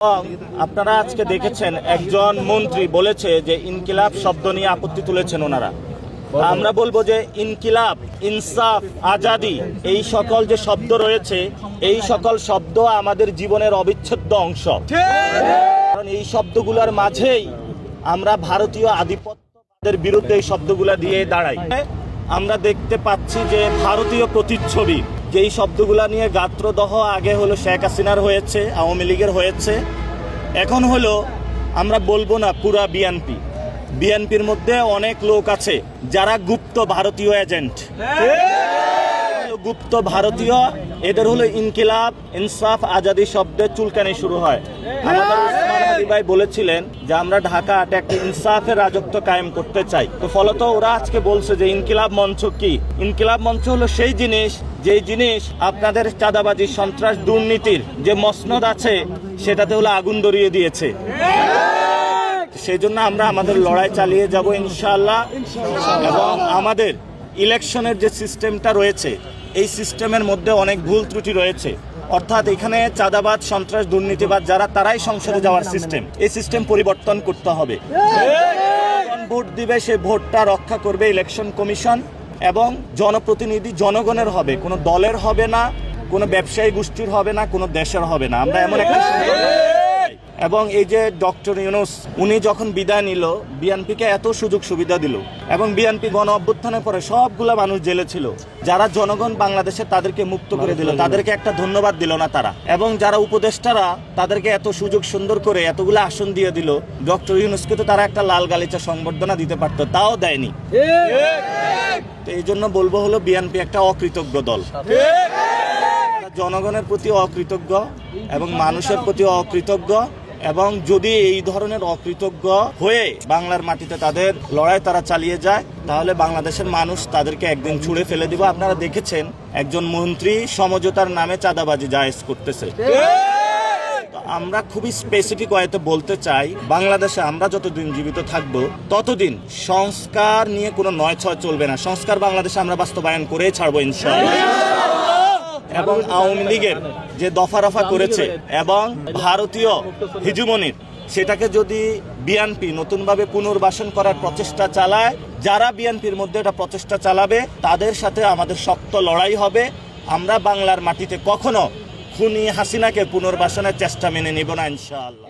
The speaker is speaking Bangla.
আপনারা আজকে দেখেছেন একজন মন্ত্রী বলেছে যে ইনকিলাব শব্দ নিয়ে আপত্তি তুলেছেন ওনারা। আমরা বলবো যে ইনকিলাব, ইনসাফ, আজাদি এই সকল যে শব্দ রয়েছে এই সকল শব্দ আমাদের জীবনের অবিচ্ছেদ্য অংশ। কারণ এই শব্দগুলোর মাঝেই আমরা ভারতীয় আধিপত্যবাদের বিরুদ্ধে এই শব্দগুলা দিয়ে দাঁড়াই। আমরা দেখতে পাচ্ছি যে ভারতীয় প্রতিচ্ছবি যেই শব্দগুলা নিয়ে গাত্রদহ আগে হলো শেখ হাসিনার হয়েছে, আওয়ামী লীগের হয়েছে, এখন হলো আমরা বলবো না পুরা বিএনপির মধ্যে অনেক লোক আছে যারা গুপ্ত ভারতীয় এজেন্ট, গুপ্ত ভারতীয়। এদের হলো ইনকিলাব, ইনসাফ, আজাদি শব্দে চুলকানি শুরু হয়। আমাদের উসমান হাদি ভাই বলেছিলেন যে আমরা ঢাকা একটা ইনসাফের রাজত্ব কায়েম করতে চাই। তো ফলত ওরা আজকে বলছে যে ইনকিলাব মঞ্চ কি? ইনকিলাব মঞ্চ হলো সেই জিনিস যেই জিনিস আপনাদের চাঁদাবাজি, সন্ত্রাস, দুর্নীতির যে মসনদ আছে সেটাতে হলো আগুন ধরিয়ে দিয়েছে। সেই জন্য আমরা আমাদের লড়াই চালিয়ে যাব ইনশাআল্লাহ। এবং আমাদের ইলেকশনের যে সিস্টেমটা রয়েছে এই সিস্টেমের মধ্যে অনেক ভুল ত্রুটি রয়েছে। অর্থাৎ এখানে চাঁদাবাজ, সন্ত্রাস, দুর্নীতিবাদ যারা, তারাই সংসদে যাওয়ার সিস্টেম। এই সিস্টেম পরিবর্তন করতে হবে। ভোট দিবে সেই ভোটটা রক্ষা করবে ইলেকশন কমিশন এবং জনপ্রতিনিধি জনগণের হবে, কোনো দলের হবে না, কোনো ব্যবসায়ী গোষ্ঠীর হবে না, কোনো দেশের হবে না। আমরা এমন একটা এবং এই যে ডক্টর ইউনূস উনি যখন বিদায় নিল, বিএনপিকে এত সুযোগ সুবিধা দিল এবং বিএনপি গণ অভ্যুত্থানের পরে সবগুলা মানুষ জেলে ছিল, যারা জনগণ বাংলাদেশে তাদেরকে মুক্ত করে দিল, তাদেরকে একটা ধন্যবাদ দিল না তারা। এবং যারা উপদেষ্টারা তাদেরকে এত সুযোগ সুন্দর করে এতগুলো আসন দিয়ে দিল, ডক্টর ইউনূসকে তো তারা একটা লাল গালিচা সংবর্ধনা দিতে পারতো, তাও দেয়নি। তো এই জন্য বলবো হলো বিএনপি একটা অকৃতজ্ঞ দল, জনগণের প্রতি অকৃতজ্ঞ এবং মানুষের প্রতি অকৃতজ্ঞ। এবং যদি এই ধরনের অকৃতজ্ঞ হয়ে বাংলার মাটিতে তাদের লড়াই তারা চালিয়ে যায় তাহলে বাংলাদেশের মানুষ তাদেরকে একদিন ছুঁড়ে ফেলে দিব। আপনারা দেখেছেন একজন মন্ত্রী সমঝোতার নামে চাঁদাবাজি জায়েজ করতেছে। আমরা খুবই স্পেসিফিক ওয়েতে বলতে চাই, বাংলাদেশে আমরা যতদিন জীবিত থাকব ততদিন সংস্কার নিয়ে কোনো নয় ছয় চলবে না। সংস্কার বাংলাদেশে আমরা বাস্তবায়ন করেই ছাড়বো ইনশাআল্লাহ। এবং আওয়ামী লীগের যে দফা রফা করেছে এবং ভারতীয় হিজুমনির, সেটাকে যদি বিএনপি নতুনভাবে পুনর্বাসন করার প্রচেষ্টা চালায়, যারা বিএনপির মধ্যে এটা প্রচেষ্টা চালাবে তাদের সাথে আমাদের শক্ত লড়াই হবে। আমরা বাংলার মাটিতে কখনো খুনি হাসিনাকে পুনর্বাসনের চেষ্টা মেনে নিব না ইনশাআল্লাহ।